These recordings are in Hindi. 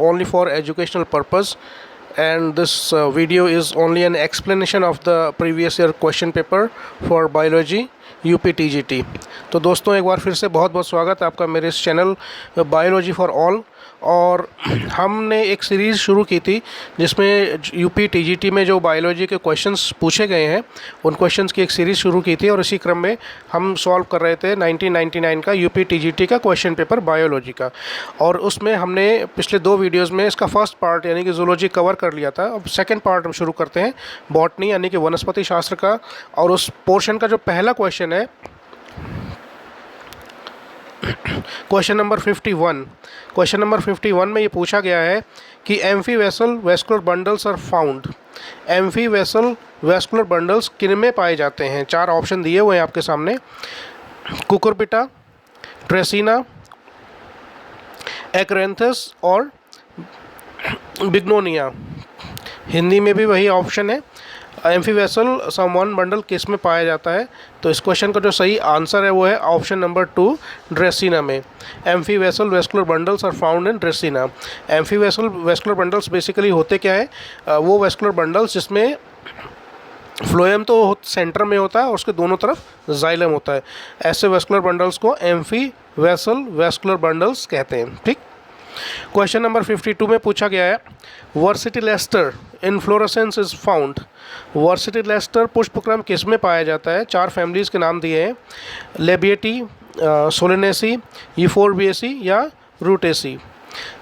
only for educational purpose, and this video is only an explanation of the previous year question paper for biology UPTGT। तो दोस्तों एक बार फिर से बहुत बहुत स्वागत है आपका मेरे इस चैनल बायोलॉजी फॉर ऑल। और हमने एक सीरीज़ शुरू की थी जिसमें UPTGT में जो बायोलॉजी के क्वेश्चंस पूछे गए हैं उन क्वेश्चंस की एक सीरीज़ शुरू की थी, और इसी क्रम में हम सॉल्व कर रहे थे 1999 का UPTGT का क्वेश्चन पेपर बायोलॉजी का। और उसमें हमने पिछले 2 वीडियोज़ में इसका फर्स्ट पार्ट यानी कि जूलॉजी कवर कर लिया था। अब सेकेंड पार्ट हम शुरू करते हैं बॉटनी यानी कि वनस्पति शास्त्र का, और उस पोर्शन का जो पहला क्वेश्चन है क्वेश्चन नंबर 51। क्वेश्चन नंबर 51 में ये पूछा गया है कि amphivasal vascular bundles are found. Amphivasal vascular bundles किन में पाए जाते हैं? 4 ऑप्शन दिए हुए हैं आपके सामने, कुकुरबिटा, ड्रेसिना, एक्रेंथस और बिग्नोनिया। हिंदी में भी वही ऑप्शन है, एम्फी वेसल सम बंडल किस में पाया जाता है? तो इस क्वेश्चन का जो सही आंसर है वो है ऑप्शन नंबर 2, ड्रेसिना में। Amphivasal vascular bundles are found in Dracaena. Amphivasal vascular bundles basically होते क्या है? वो वेस्कुलर बंडल्स जिसमें फ्लोएम तो सेंटर में होता है और उसके दोनों तरफ जाइलम होता है, ऐसे वेस्कुलर बंडल्स को एम्फी वेसल वेस्कुलर बंडल्स कहते हैं। ठीक। क्वेश्चन नंबर 52 में पूछा गया है वर्सिटिलेस्टर इनफ्लोरेसेंस इज फाउंड। वर्सिटिलेस्टर पुष्पक्रम किस में पाया जाता है? 4 फैमिलीज के नाम दिए हैं, लेबिएटी, सोलेनेसी, यूफोरबिएसी या रूटेसी।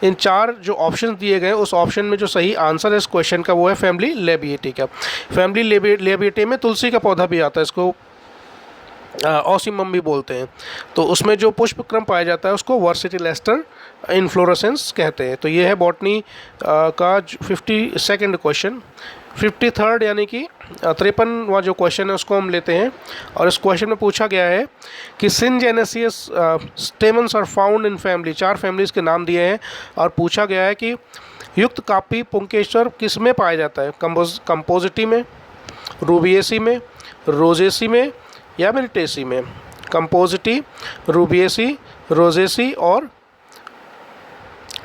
इन 4 जो ऑप्शन दिए गए उस ऑप्शन में जो सही आंसर है इस क्वेश्चन का वो है फैमिली लेबिएटी का। फैमिली लेबिएटी में तुलसी का पौधा भी आता है, इसको ऑसिमम भी बोलते हैं। तो उसमें जो पुष्पक्रम पाया जाता है उसको वर्सिटिलेस्टर इनफ्लोरेसेंस कहते हैं। तो ये है बॉटनी का 52nd क्वेश्चन। 53rd यानी कि 53वां जो क्वेश्चन है उसको हम लेते हैं, और इस क्वेश्चन में पूछा गया है कि syngenesious stamens are found in family. 4 families के नाम दिए हैं और पूछा गया है कि युक्त कापी पुंकेश्वर किस में पाया जाता है? कंपोजिटी में, रूबिएसी में, रोजेसी में या मेरिटेसी में? कंपोजिटी, रूबिएसी, रोजेसी और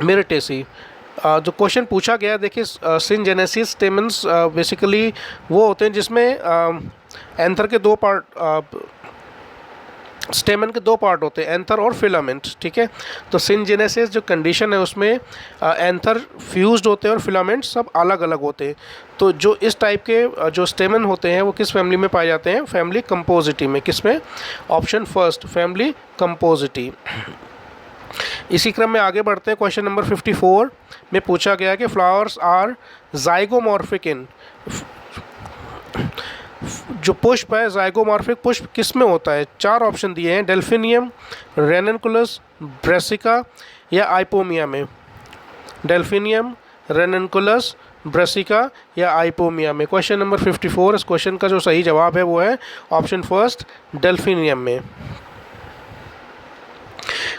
मेरिटेसी। जो क्वेश्चन पूछा गया, देखिए सिनजेनेसिस स्टेमन्स बेसिकली वो होते हैं जिसमें एंथर के 2 पार्ट, स्टेमन के 2 पार्ट होते हैं, एंथर और फिलामेंट। ठीक है। तो सिनजेनेसिस जो कंडीशन है उसमें एंथर फ्यूज्ड होते हैं और फिलामेंट सब अलग अलग होते हैं। तो जो इस टाइप के जो स्टेमन होते हैं वो किस फैमिली में पाए जाते हैं? फैमिली कंपोजिटी में। किस में? Option first, family Compositae. इसी क्रम में आगे बढ़ते हैं। क्वेश्चन नंबर 54 में पूछा गया कि फ्लावर्स आर जाइगोमॉर्फिक इन। जो पुष्प है जाइगोमॉर्फिक पुष्प किस में होता है? 4 ऑप्शन दिए हैं, डेल्फिनियम, रेननकुलस, ब्रेसिका या आइपोमिया में। डेल्फिनियम, रेननकुलस, ब्रेसिका या आइपोमिया में। क्वेश्चन नंबर 54, इस क्वेश्चन का जो सही जवाब है वो है ऑप्शन फर्स्ट, डेल्फिनियम में।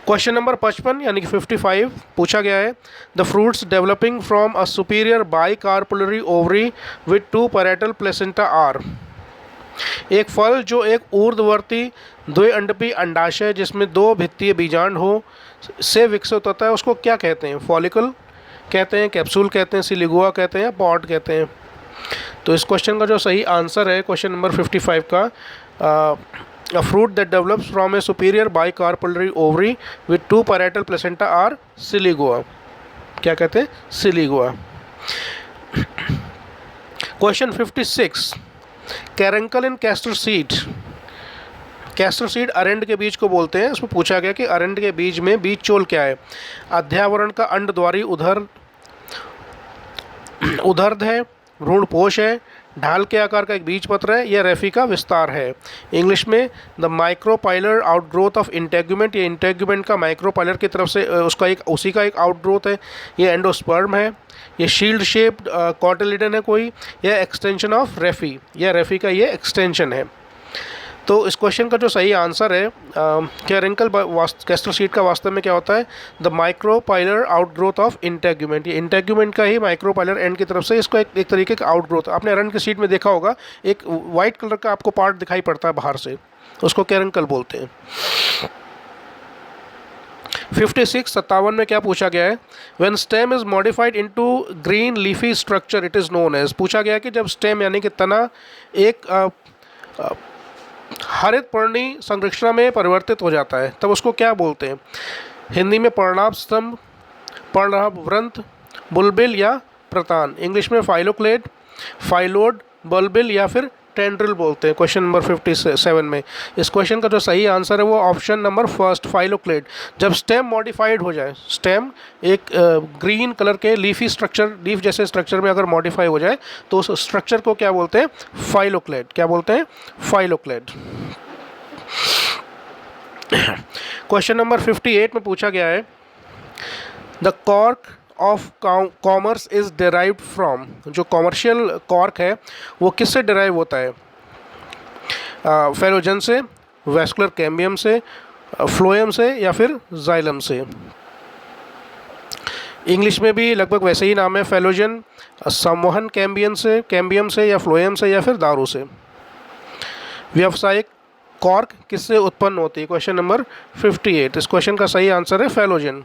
क्वेश्चन नंबर 55 यानी कि 55 पूछा गया है the fruits developing from a superior bicarpellary ovary with 2 parietal placenta are. एक फल जो एक ऊर्ध्ववर्ती द्विअंडपी अंडाशय जिसमें 2 भित्तीय बीजांड हो से विकसित होता है उसको क्या कहते हैं? फॉलिकल कहते हैं, कैप्सूल कहते हैं, सिलिगुआ कहते हैं या पॉड कहते हैं? तो इस क्वेश्चन का जो सही आंसर है क्वेश्चन नंबर 55 का A fruit that develops from a superior bicarpellary ovary with 2 parietal placenta are siligua। क्या कहते हैं? सिलिगुआ। क्वेश्चन 56 कैरेंकल इन कैस्टर सीड। कैस्टर सीड अरंड के बीज को बोलते हैं। इसमें पूछा गया कि अरंड के बीज में बीज चोल क्या है? अध्यावरण का अंडद्वारी उदर्ध है, भ्रूणपोष है, ढाल के आकार का एक बीज पत्र है या रेफी का विस्तार है? इंग्लिश में the micropylar outgrowth of integument. ये इंटेग्यूमेंट का माइक्रोपाइलर की तरफ से उसका एक उसी का एक आउटग्रोथ है। ये एंडोस्पर्म है, ये शील्ड शेप्ड कॉटिलिडन है कोई, या एक्सटेंशन ऑफ रेफी, या रेफी का ये एक्सटेंशन है। तो इस क्वेश्चन का जो सही आंसर है कैरेंकल कैस्टर सीड का वास्तव में क्या होता है? The micropylar outgrowth of integument. ये इंटेग्यूमेंट का ही माइक्रोपाइलर एंड की तरफ से इसको एक तरीके का आउटग्रोथ। आपने अरंड के सीड में देखा होगा एक वाइट कलर का आपको पार्ट दिखाई पड़ता है बाहर से, उसको कैरेंकल बोलते हैं। 57 में क्या पूछा गया है? When stem is modified into green leafy structure it is known as. पूछा गया है कि जब स्टेम यानी कि तना एक हरित पर्णी संरचना में परिवर्तित हो जाता है तब उसको क्या बोलते हैं? हिंदी में पर्णाभ स्तंभ, पर्णाभ वृंत, बुलबिल या प्रतान। इंग्लिश में फाइलोक्लेड, फाइलोड, बुलबिल या फिर टेंड्रिल बोलते हैं। क्वेश्चन नंबर 57 में इस क्वेश्चन का जो सही आंसर है वो ऑप्शन नंबर फर्स्ट, फाइलोक्लेड। जब स्टेम मॉडिफाइड हो जाए, स्टेम एक ग्रीन कलर के लीफी स्ट्रक्चर, लीफ जैसे स्ट्रक्चर में अगर मॉडिफाई हो जाए तो उस स्ट्रक्चर को क्या बोलते हैं? फाइलोक्लेड। क्या बोलते हैं? फाइलोक्लेड। क्वेश्चन नंबर 58 में पूछा गया है the cork of commerce is derived from. जो कॉमर्शियल कॉर्क है वो किससे डिराइव होता है? फेलोजन से, वैस्कुलर कैम्बियम से, फ्लोएम से या फिर जाइलम से। इंग्लिश में भी लगभग वैसे ही नाम है, फेलोजन, संवहन कैम्बियम से या फ्लोएम से या फिर दारू से। व्यावसायिक कॉर्क किससे उत्पन्न होती है? Question number 58। इस क्वेश्चन का सही आंसर है फेलोजन।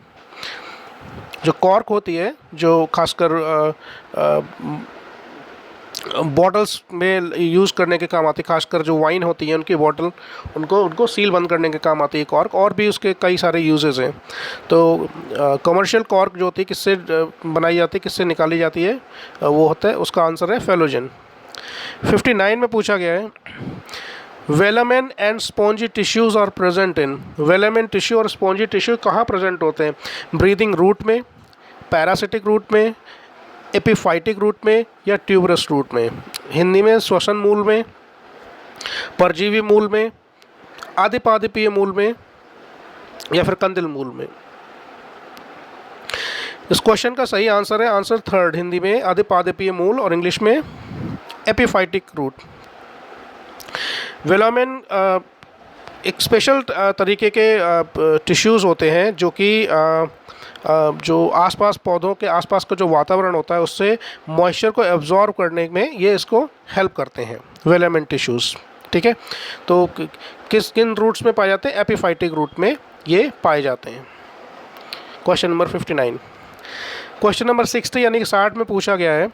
जो कॉर्क होती है, जो खासकर बॉटल्स में यूज़ करने के काम आती है, खासकर जो वाइन होती है उनकी बॉटल, उनको सील बंद करने के काम आती है कॉर्क, और भी उसके कई सारे यूजेस हैं। तो कमर्शियल कॉर्क जो होती है किससे बनाई जाती है, किससे निकाली जाती है, वो होता है, उसका आंसर है फेलोजन। 59 में पूछा गया है velamen and spongy tissues are present in. Velamen tissue और स्पॉन्जी टिश्यू कहाँ प्रेजेंट होते हैं? ब्रीदिंग रूट में, पैरासिटिक रूट में, एपिफाइटिक रूट में या ट्यूबरस रूट में। हिंदी में श्वसन मूल में, परजीवी मूल में, आदिपादिपीय मूल में या फिर कंदिल मूल में। इस क्वेश्चन का सही आंसर है आंसर थर्ड, हिंदी में आदिपादिपीय मूल और इंग्लिश में एपिफाइटिक रूट। वेलामेन एक स्पेशल तरीके के टिश्यूज़ होते हैं जो कि जो आसपास पौधों के आसपास का जो वातावरण होता है उससे मॉइस्चर को एब्जॉर्ब करने में ये इसको हेल्प करते हैं, वेलामेन टिश्यूज़। ठीक है, तो किन रूट्स में पाए जाते हैं? एपिफाइटिक रूट में ये पाए जाते हैं। Question number 59। क्वेश्चन नंबर 60 यानी कि 60 में पूछा गया है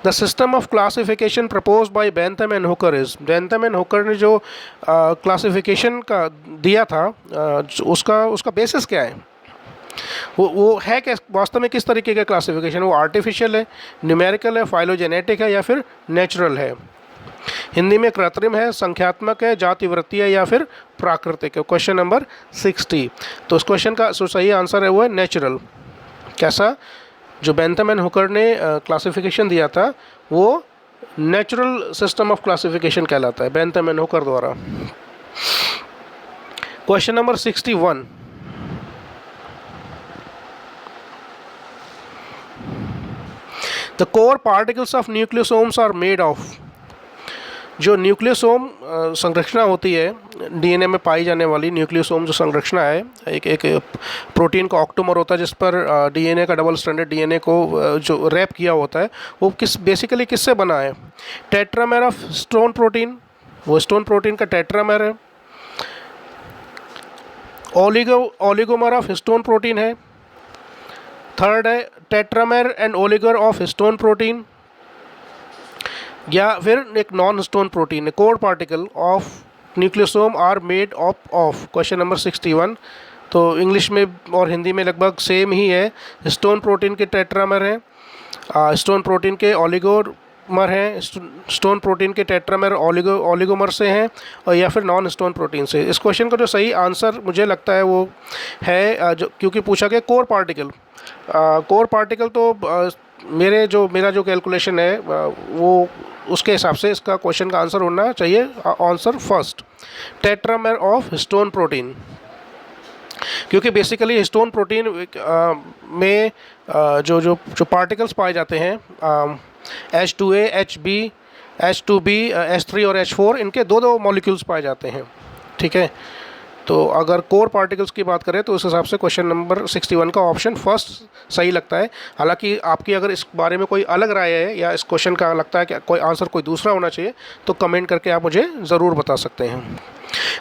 the system of classification propose by Bentham and Hooker is. Bentham and Hooker ने जो क्लासिफिकेशन का दिया था उसका बेसिस क्या है? वो है क्या वास्तव में? किस तरीके का क्लासिफिकेशन? वो आर्टिफिशियल है, न्यूमेरिकल है, फाइलोजेनेटिक है या फिर नेचुरल है? हिंदी में कृत्रिम है, संख्यात्मक है, जाति वृत्तीय है या फिर प्राकृतिक है? Question number 60। तो इस क्वेश्चन का जो सही आंसर है वो है नेचुरल। कैसा? जो बेंथम एंड हुकर ने क्लासिफिकेशन दिया था वो नेचुरल सिस्टम ऑफ क्लासिफिकेशन कहलाता है, बेंथम एंड हुकर द्वारा। Question number 61। The core particles of nucleosomes are made of. जो न्यूक्लियोसोम संरचना होती है डीएनए में पाई जाने वाली न्यूक्लियोसोम जो संरचना है, एक प्रोटीन का ऑक्टोमर होता है जिस पर डीएनए का डबल स्ट्रैंडेड डीएनए को जो रैप किया होता है वो बेसिकली किससे बना है? टेट्रामेर ऑफ स्टोन प्रोटीन, वो स्टोन प्रोटीन का टेट्रामेर है। ओलिगोमर ऑफ हिस्टोन प्रोटीन है। थर्ड है tetramer and oligomer of histone protein, या फिर एक नॉन हिस्टोन प्रोटीन है। Core particle of nucleosome are made of. Question number 61। तो इंग्लिश में और हिंदी में लगभग सेम ही है। हिस्टोन प्रोटीन के टेट्रामेर हैं, हिस्टोन प्रोटीन के ओलिगोमर हैं, हिस्टोन प्रोटीन के टेट्रामेर ओलिगोमर से हैं और या फिर नॉन हिस्टोन प्रोटीन से। इस क्वेश्चन का जो सही आंसर मुझे लगता है वो है क्योंकि पूछा गया कोर पार्टिकल। कोर पार्टिकल तो मेरा जो कैलकुलेशन है वो उसके हिसाब से इसका क्वेश्चन का आंसर होना चाहिए answer first, tetramer of histone protein. क्योंकि बेसिकली हिस्टोन प्रोटीन में जो पार्टिकल्स पाए जाते हैं H2A, HB, H2B, H3 और H4, इनके दो मॉलिक्यूल्स पाए जाते हैं। ठीक है, तो अगर कोर पार्टिकल्स की बात करें तो उस हिसाब से क्वेश्चन नंबर 61 का ऑप्शन फर्स्ट सही लगता है। हालांकि आपकी अगर इस बारे में कोई अलग राय है या इस क्वेश्चन का लगता है कि कोई आंसर कोई दूसरा होना चाहिए तो कमेंट करके आप मुझे ज़रूर बता सकते हैं।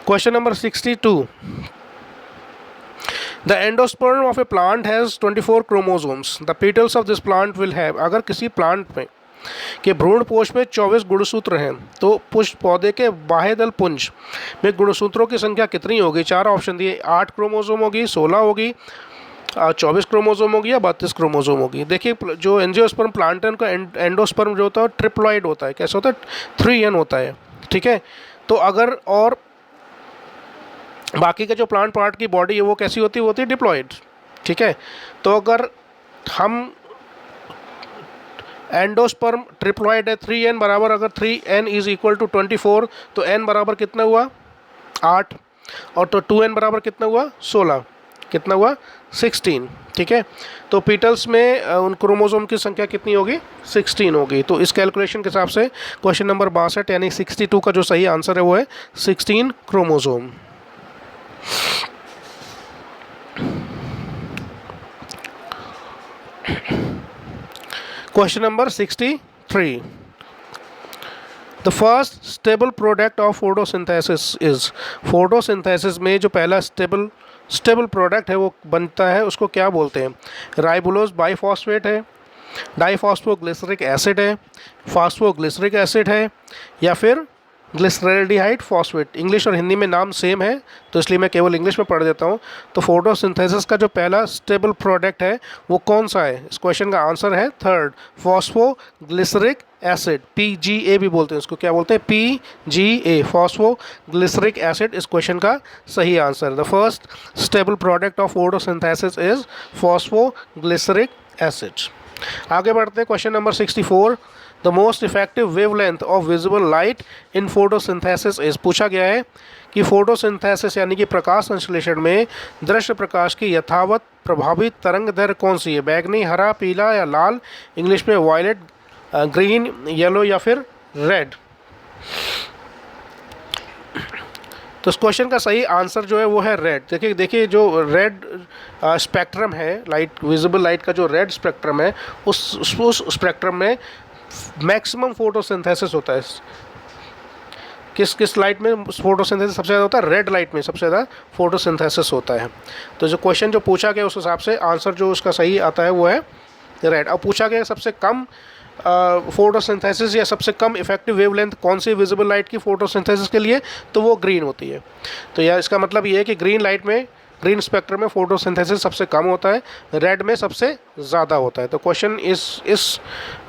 Question number 62। The endosperm of A plant has 24 chromosomes, the petals of this plant will have, अगर किसी प्लांट में के भ्रूण पोष में 24 गुणसूत्र हैं तो पुष्प पौधे के बाह्यदल पुंज में गुणसूत्रों की संख्या कितनी होगी? 4 ऑप्शन दिए, 8 क्रोमोसोम होगी, 16 होगी, 24 क्रोमोसोम होगी या 32 क्रोमोसोम होगी। देखिए जो एंजियोस्पर्म प्लांट है उनका एंडोस्पर्म जो होता है ट्रिप्लॉइड होता है। कैसा होता है? 3n होता है, ठीक है। तो अगर और बाकी का जो प्लांट पार्ट की बॉडी है वो कैसी होती है? वो होती है डिप्लॉइड, ठीक है। तो अगर हम एंडोस्पर्म ट्रिप्लॉइड है, 3n बराबर, अगर 3n इज इक्वल टू 24 तो n बराबर कितना हुआ? 8, और तो 2n बराबर कितना हुआ? 16, कितना हुआ? 16, ठीक है। तो पीटल्स में उन क्रोमोसोम की संख्या कितनी होगी? 16 होगी। तो इस कैलकुलेशन के हिसाब से क्वेश्चन नंबर 62 यानी 62 का जो सही आंसर है वो है 16 chromosome. Question number 63, the first stable product of photosynthesis is, photosynthesis में जो पहला स्टेबल प्रोडक्ट है वो बनता है उसको क्या बोलते हैं? राइबोलोज बाइफॉस्फेट है, डाइफॉस्फोग्लिसरिक एसिड है, फॉस्फोग्लिसरिक एसिड है, या फिर ग्लिसरैल्डिहाइड फॉस्फेट। इंग्लिश और हिंदी में नाम सेम है तो इसलिए मैं केवल इंग्लिश में पढ़ देता हूँ। तो फोटोसिंथेसिस का जो पहला स्टेबल प्रोडक्ट है वो कौन सा है? इस क्वेश्चन का आंसर है थर्ड, फॉस्फोग्लिसरिक एसिड, PGA भी बोलते हैं उसको। क्या बोलते हैं? PGA, फॉस्फोग्लिसरिक एसिड इस क्वेश्चन का सही answer. The first stable product of photosynthesis is phosphoglyceric acid. आगे बढ़ते हैं, question number 64, the most effective wavelength of visible light in photosynthesis is, पूछा गया है कि फोटोसिंथेसिस यानी कि प्रकाश संश्लेषण में दृश्य प्रकाश की यथावत प्रभावी तरंग दैर्घ्य कौन सी है? बैगनी, हरा, पीला या लाल, इंग्लिश में वायलेट, ग्रीन, येलो या फिर रेड। तो इस क्वेश्चन का सही आंसर जो है वो है रेड। देखिए जो रेड स्पेक्ट्रम है, लाइट, विजिबल लाइट का जो रेड स्पेक्ट्रम है उस स्पेक्ट्रम में मैक्सिमम फोटोसिंथेसिस होता है। किस लाइट में फोटोसिंथेसिस सबसे ज़्यादा होता है? रेड लाइट में सबसे ज़्यादा फोटोसिंथेसिस होता है। तो जो क्वेश्चन जो पूछा गया उस हिसाब से आंसर जो उसका सही आता है वो है रेड। अब पूछा गया सबसे कम फोटोसिंथेसिस या सबसे कम इफेक्टिव वेवलेंथ कौन सी विजिबल लाइट की फोटोसिंथेसिस के लिए, तो वो ग्रीन होती है। तो यह इसका मतलब ये है कि ग्रीन लाइट में, ग्रीन स्पेक्ट्रम में फोटोसिंथेसिस सबसे कम होता है, रेड में सबसे ज़्यादा होता है। तो क्वेश्चन इस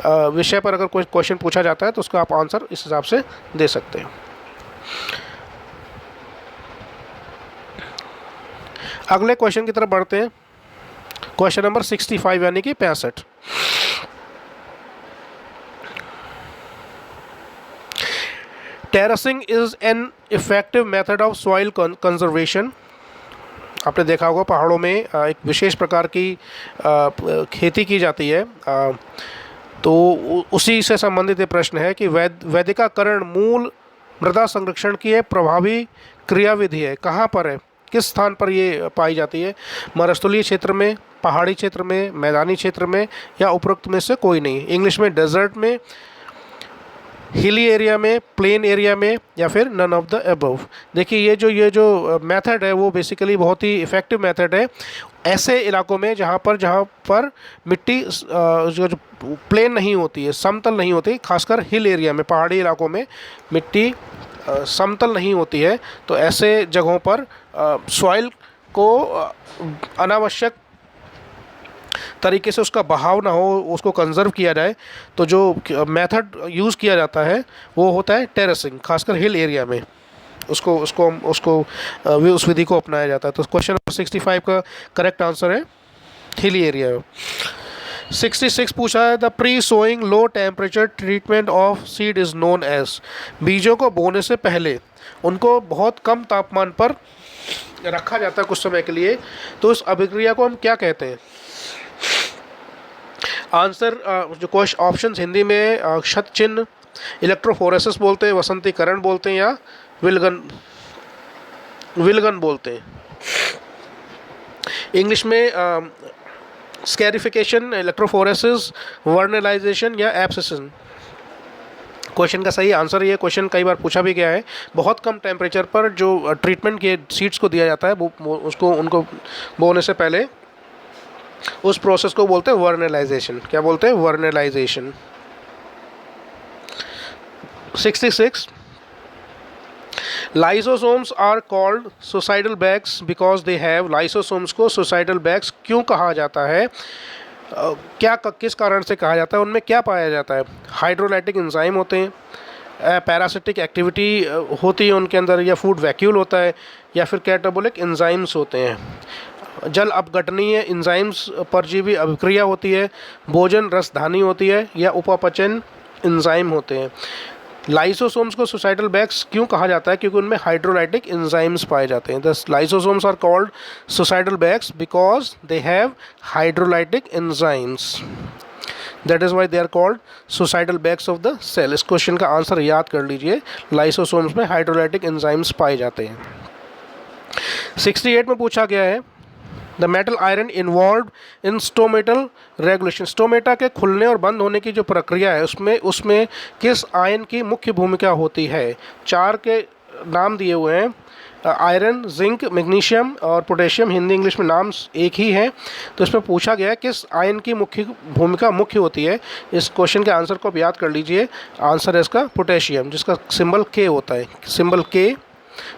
विषय पर अगर कोई क्वेश्चन पूछा जाता है तो उसका आप आंसर इस हिसाब से दे सकते हैं। अगले क्वेश्चन की तरफ बढ़ते हैं, क्वेश्चन नंबर 65 यानी कि 65। Terracing is an effective method of soil conservation. आपने देखा होगा पहाड़ों में एक विशेष प्रकार की खेती की जाती है। तो उसी से संबंधित ये प्रश्न है कि वैदिकाकरण मूल मृदा संरक्षण की एक प्रभावी क्रियाविधि है, कहाँ पर है, किस स्थान पर ये पाई जाती है? मरुस्थलीय क्षेत्र में, पहाड़ी क्षेत्र में, मैदानी क्षेत्र में, या उपरोक्त में से कोई नहीं? इंग्लिश में डेजर्ट में, हिली एरिया में, प्लेन एरिया में, या फिर नन ऑफ द अबव। देखिए ये जो मेथड है वो बेसिकली बहुत ही इफ़ेक्टिव मेथड है ऐसे इलाकों में जहाँ पर मिट्टी जो प्लेन नहीं होती है, समतल नहीं होती, खासकर हिल एरिया में, पहाड़ी इलाकों में मिट्टी समतल नहीं होती है। तो ऐसे जगहों पर सॉइल को अनावश्यक तरीके से उसका बहाव ना हो, उसको कंजर्व किया जाए, तो जो मेथड यूज़ किया जाता है वो होता है टेरेसिंग, खासकर हिल एरिया में उस विधि को अपनाया जाता है। तो क्वेश्चन नंबर 65 का करेक्ट आंसर है हिली एरिया। 66 पूछा है, the pre sowing low temperature treatment of seed is known as, बीजों को बोने से पहले उनको बहुत कम तापमान पर रखा जाता है कुछ समय के लिए, तो इस अभिक्रिया को हम क्या कहते हैं? आंसर जो क्वेश्चन ऑप्शंस हिंदी में क्षत चिन्ह, इलेक्ट्रोफोरेसिस बोलते हैं, वसंतीकरण बोलते हैं, या विलगन बोलते हैं। इंग्लिश में स्कैरिफिकेशन, इलेक्ट्रोफोरेसिस, वर्नलाइजेशन या एब्सेशन। क्वेश्चन का सही आंसर ये क्वेश्चन कई बार पूछा भी गया है। बहुत कम टेम्परेचर पर जो ट्रीटमेंट के सीड्स को दिया जाता है वो उसको उनको बोने से पहले उस प्रोसेस को बोलते हैं वर्नलाइजेशन। क्या बोलते हैं? Vernalisation. 66 lysosomes are called suicidal bags because they have. Lysosomes को सुसाइडल बैग्स क्यों कहा जाता है? किस कारण से कहा जाता है? उनमें क्या पाया जाता है? हाइड्रोलाइटिक एंजाइम होते हैं, पैरासिटिक एक्टिविटी होती है उनके अंदर, या फूड वैक्यूल होता है, या फिर कैटाबोलिक एंजाइम्स होते हैं, जल अपघटनीय एंजाइम्स परजीवी अभिक्रिया होती है, भोजन रसधानी होती है, या उपापचन एंजाइम होते हैं। लाइसोसोम्स को सुसाइडल बैग्स क्यों कहा जाता है? क्योंकि उनमें हाइड्रोलाइटिक एंजाइम्स पाए जाते हैं। The lysosomes are called suicidal bags because they have hydrolytic enzymes, that is why they are called suicidal bags of the cell. इस क्वेश्चन का आंसर याद कर लीजिए, लाइसोसोम्स में हाइड्रोलाइटिक एंजाइम्स पाए जाते हैं। 68 में पूछा गया है the metal iron involve in stomatal regulation. Stomata के खुलने और बंद होने की जो प्रक्रिया है उसमें किस आयन की मुख्य भूमिका होती है? 4 के नाम दिए हुए हैं, आयरन, जिंक, मैग्नीशियम और पोटेशियम। हिंदी इंग्लिश में नाम एक ही है, तो इसमें पूछा गया है किस आयन की भूमिका मुख्य होती है। इस क्वेश्चन के आंसर को आप याद कर लीजिए। आंसर है इसका पोटेशियम, जिसका सिंबल के होता है, सिंबल के,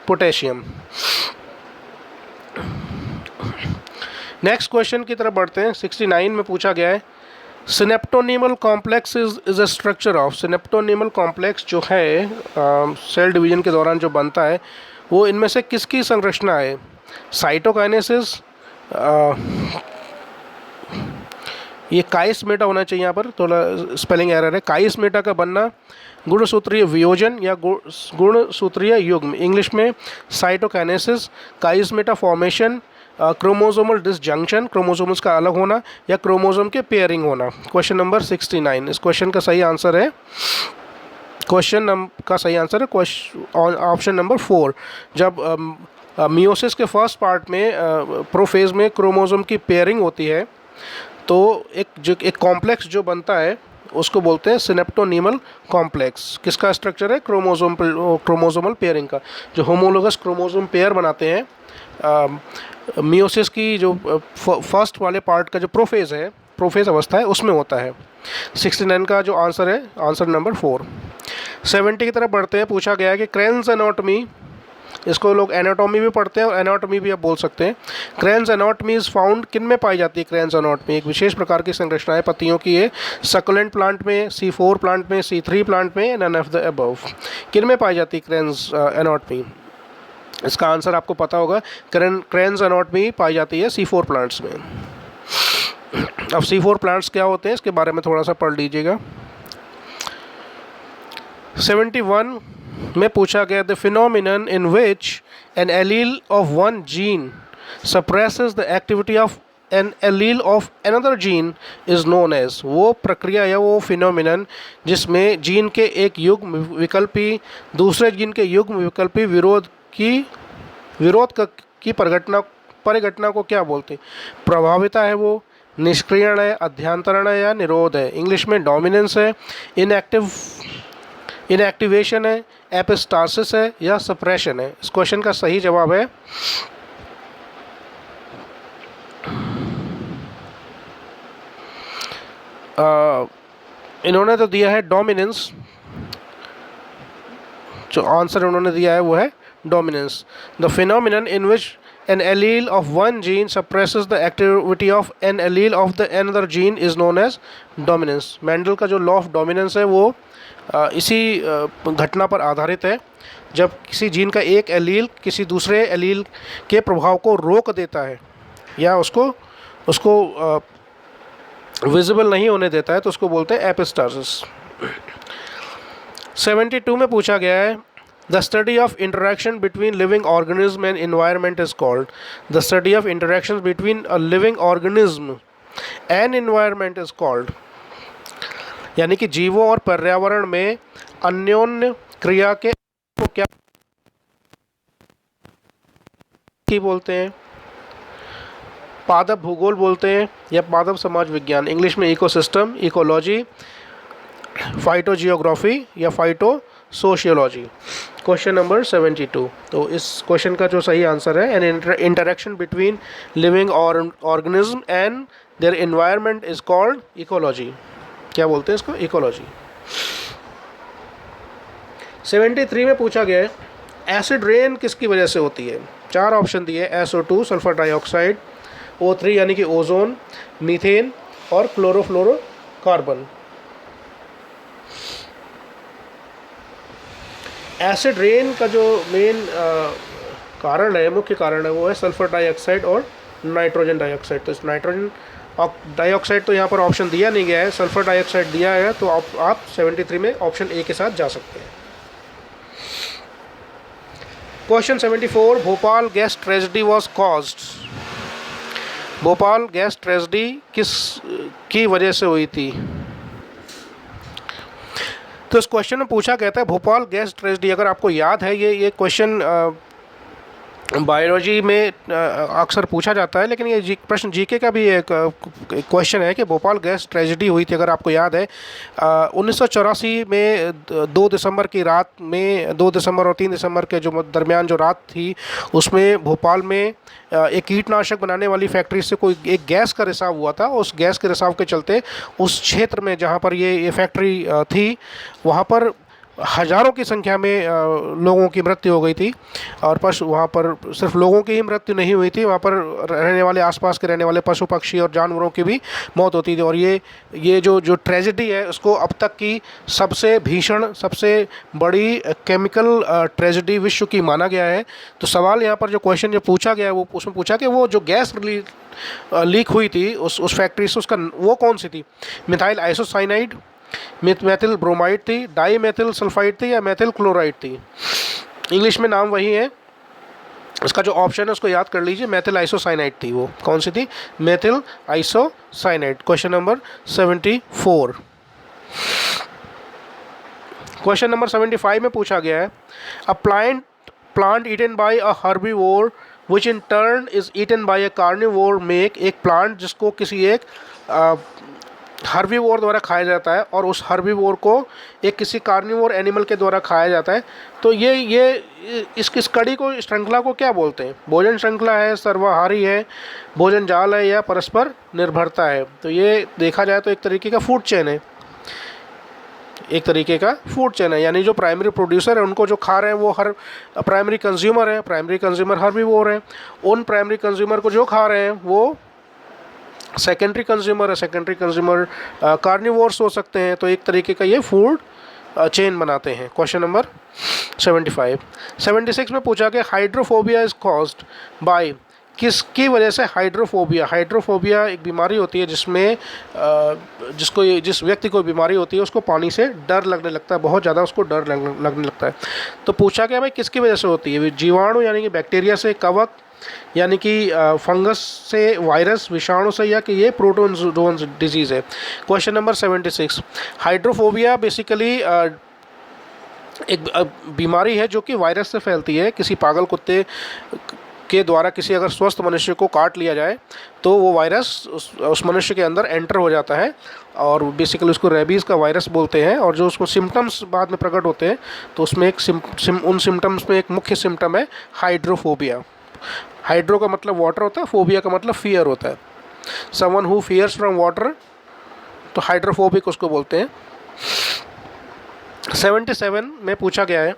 पोटेशियम। नेक्स्ट क्वेश्चन की तरफ बढ़ते हैं। 69 में पूछा गया है synaptonemal complex is a structure of. Synaptonemal complex जो है सेल डिवीजन के दौरान जो बनता है वो इनमें से किसकी संरचना है? साइटोकाइनेसिस, ये काइस्मेटा होना चाहिए, यहाँ पर थोड़ा स्पेलिंग एरर है। काइस्मेटा का बनना, गुणसूत्रीय वियोजन या गुणसूत्रीय युग्म, इंग्लिश में cytokinesis, chiasmata formation, chromosomal disjunction, chromosomes का अलग होना, या क्रोमोसोम के पेयरिंग होना। Question number 69। इस क्वेश्चन का सही आंसर है ऑप्शन नंबर 4। जब मियोसिस के फर्स्ट पार्ट में प्रोफेज में क्रोमोसोम की पेयरिंग होती है तो एक कॉम्प्लेक्स जो बनता है उसको बोलते हैं सिनेप्टोनीमल कॉम्प्लेक्स। किसका स्ट्रक्चर है? क्रोमोसोमल पेयरिंग का। जो होमोलोगस क्रोमोसोम पेयर बनाते हैं मियोसिस की जो फर्स्ट वाले पार्ट का जो प्रोफेज अवस्था है उसमें होता है। 69 का जो आंसर है आंसर नंबर 4। 70 की तरफ बढ़ते हैं। पूछा गया है कि क्रेन्स एनाटॉमी, इसको लोग एनाटॉमी भी पढ़ते हैं और एनाटॉमी भी आप बोल सकते हैं। क्रेन्स एनाटॉमी इज फाउंड किन में पाई जाती है? क्रेन्स एनाटॉमी एक विशेष प्रकार की संरचना है पत्तियों की है। सक्युलेंट प्लांट में, C4 प्लांट में, C3 प्लांट में, नन ऑफ द अबव। किन में पाई जाती है क्रेन्स एनाटॉमी? इसका आंसर आपको पता होगा। क्रेन्स एनाटॉमी पाई जाती है C4 प्लांट्स में। अब C4 प्लांट्स क्या होते हैं इसके बारे में थोड़ा सा पढ़ लीजिएगा। 71 में पूछा गया the phenomenon in which an allele of one gene suppresses the activity of an allele of another gene is known as. वो प्रक्रिया या वो फिनोमिनन जिसमें जीन के एक युग्म विकल्पी दूसरे जीन के युग्म विकल्पी विरोध की परिघटना को क्या बोलते हैं? प्रभाविता है, वो निष्क्रियण है, अध्यांतरण है, या निरोध है। इंग्लिश में डोमिनेंस है, इनएक्टिवेशन है, एपिस्टासिस है, या सप्रेशन है। इस क्वेश्चन का सही जवाब है इन्होंने तो दिया है डोमिनेंस, जो आंसर उन्होंने दिया है वो है dominance. The phenomenon in which an allele of one gene suppresses the activity of an allele of the another gene is known as dominance। Mendel का जो लॉ ऑफ डोमिनेंस है वो इसी घटना पर आधारित है। जब किसी जीन का एक एलील किसी दूसरे एलील के प्रभाव को रोक देता है या उसको विजिबल नहीं होने देता है तो उसको बोलते हैं एपिस्टासिस। 72 में पूछा गया है The study of interaction between living organism and environment is called। The study of interactions between a living organism and environment is called। यानी कि जीवों और पर्यावरण में अन्योन्य क्रिया के को क्या बोलते हैं? पादप भूगोल बोलते हैं या पादप समाज विज्ञान। इंग्लिश में इकोसिस्टम, इकोलॉजी, फाइटोजियोग्राफी या फाइटो सोशियोलॉजी। Question number 72। तो इस क्वेश्चन का जो सही आंसर है, N interaction between living organism and their environment is called ecology. क्या बोलते हैं इसको? इकोलॉजी। 73 में पूछा गया है एसिड रेन किसकी वजह से होती है? 4 ऑप्शन दिए, SO2 सल्फर डाइऑक्साइड, O3 यानी कि ओजोन, मीथेन और क्लोरोफ्लोरोकार्बन। एसिड रेन का जो मेन कारण है, मुख्य कारण है, वो है सल्फर डाइऑक्साइड और नाइट्रोजन डाइऑक्साइड। तो इस नाइट्रोजन डाइऑक्साइड तो यहाँ पर ऑप्शन दिया नहीं गया है, सल्फर डाइऑक्साइड दिया है, तो आप 73 में ऑप्शन ए के साथ जा सकते हैं। Question 74, Bhopal gas tragedy was caused. Bhopal gas tragedy किस की वजह से हुई थी? तो इस क्वेश्चन में पूछा गया था भोपाल गैस ट्रेजेडी। अगर आपको याद है, ये क्वेश्चन बायोलॉजी में अक्सर पूछा जाता है, लेकिन ये प्रश्न जीके का भी एक क्वेश्चन है कि भोपाल गैस ट्रेजेडी हुई थी। अगर आपको याद है 1984 में 2 दिसंबर की रात में, 2 दिसंबर और 3 दिसंबर के जो दरमियान जो रात थी, उसमें भोपाल में एक कीटनाशक बनाने वाली फैक्ट्री से कोई एक गैस का रिसाव हुआ था। उस गैस के रिसाव के चलते उस क्षेत्र में जहाँ पर ये फैक्ट्री थी, वहाँ पर हज़ारों की संख्या में लोगों की मृत्यु हो गई थी। और वहाँ पर सिर्फ लोगों की ही मृत्यु नहीं हुई थी, वहाँ पर रहने वाले, आसपास के रहने वाले पशु पक्षी और जानवरों की भी मौत होती थी। और ये जो ट्रेजेडी है, उसको अब तक की सबसे भीषण, सबसे बड़ी केमिकल ट्रेजेडी विश्व की माना गया है। तो सवाल यहाँ पर जो क्वेश्चन जो पूछा गया है, वो उसमें पूछा कि वो जो गैस लीक हुई थी उस फैक्ट्री से, उसका वो कौन सी थी? मिथाइल आइसोसाइनाइड, मेथिल ब्रोमाइड थी, डाई मेथिल सल्फाइड थी, या मेथिल क्लोराइड थी? इंग्लिश में नाम वही है। इसका जो ऑप्शन है उसको याद कर लीजिए, मेथिल आइसोसाइनाइड थी। वो कौन सी थी? Methyl isocyanide. Question number 74। Question number 75 में पूछा गया है a plant eaten by a herbivore which in turn is eaten by a carnivore make. एक प्लांट जिसको किसी एक हर्बीवोर द्वारा खाया जाता है और उस हर्बीवोर को एक किसी कार्निवोर एनिमल के द्वारा खाया जाता है। तो ये इस कड़ी को, श्रृंखला को क्या बोलते हैं? भोजन श्रृंखला है, सर्वाहारी है, भोजन जाल है, या परस्पर निर्भरता है? तो ये देखा जाए तो एक तरीके का फूड चेन है, एक तरीके का फूड चेन है। यानी जो प्राइमरी प्रोड्यूसर है, उनको जो खा रहे हैं वो हर प्राइमरी कंज्यूमर है, प्राइमरी कंज्यूमर हर्बीवोर है। उन प्राइमरी कंज्यूमर को जो खा रहे हैं वो सेकेंडरी कंज्यूमर है, सेकेंडरी कंज्यूमर कार्निवोर्स हो सकते हैं। तो एक तरीके का ये फूड चेन बनाते हैं। Question number 75। 76 में पूछा कि हाइड्रोफोबिया इज कॉज्ड बाय, किसकी वजह से हाइड्रोफोबिया? हाइड्रोफोबिया एक बीमारी होती है जिसमें जिस व्यक्ति को बीमारी होती है उसको पानी से डर लगने लगता है, बहुत ज़्यादा उसको डर लगने लगता है। तो पूछा कि भाई किसकी वजह से होती है? जीवाणु यानी कि बैक्टीरिया से, कवक यानी कि फंगस से, वायरस विषाणु से, या कि ये प्रोटोजोन डिजीज़ है। Question number 76। हाइड्रोफोबिया बेसिकली एक बीमारी है जो कि वायरस से फैलती है। किसी पागल कुत्ते के द्वारा किसी अगर स्वस्थ मनुष्य को काट लिया जाए तो वो वायरस उस मनुष्य के अंदर एंटर हो जाता है और बेसिकली उसको रेबीज़ का वायरस बोलते हैं। और जो उसको सिम्टम्स बाद में प्रकट होते हैं, तो उसमें एक उन सिम्टम्स में एक मुख्य सिम्टम है हाइड्रोफोबिया। हाइड्रो का मतलब वाटर होता है, फोबिया का मतलब फियर होता है। Someone who fears from water, तो हाइड्रोफोबिक उसको बोलते हैं। 77 में पूछा गया है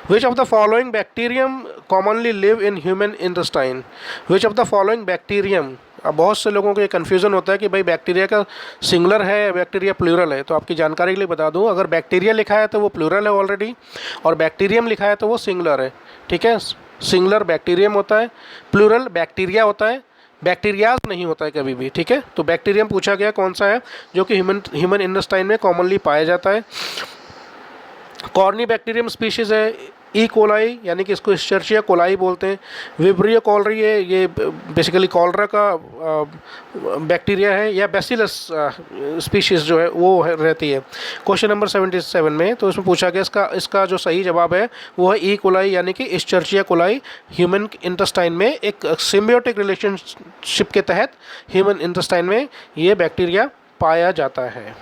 which of the following bacterium commonly live in human intestine. Which of the following bacterium, अब बहुत से लोगों को ये कन्फ्यूज़न होता है कि भाई बैक्टीरिया का सिंगुलर है, बैक्टीरिया प्लूरल है। तो आपकी जानकारी के लिए बता दूं, अगर बैक्टीरिया लिखा है तो वो प्लूरल है ऑलरेडी, और बैक्टीरियम लिखा है तो वो सिंगुलर है। ठीक है, सिंगुलर बैक्टीरियम होता है, प्लूरल बैक्टीरिया होता है, बैक्टीरियाज नहीं होता है कभी भी। ठीक है, तो बैक्टीरियम पूछा गया कौन सा है जो कि ह्यूमन इंटेस्टाइन में कॉमनली पाया जाता है। कॉर्नी बैक्टीरियम स्पीशीज़ है ई कोलाई, यानी कि इसको इश्चर्चिया कोलाई बोलते हैं। विब्रियो कॉलरी है, ये बेसिकली कॉलरा का बैक्टीरिया है, या बैसिलस स्पीशीज़ जो है वो रहती है। क्वेश्चन नंबर 77 में तो इसमें पूछा गया इसका जो सही जवाब है वो है ई कोलाई, यानी कि इश्चर्चिया कोलाई। ह्यूमन इंटेस्टाइन में एक सिम्बियोटिक रिलेशनशिप के तहत ह्यूमन इंटेस्टाइन में ये बैक्टीरिया पाया जाता है।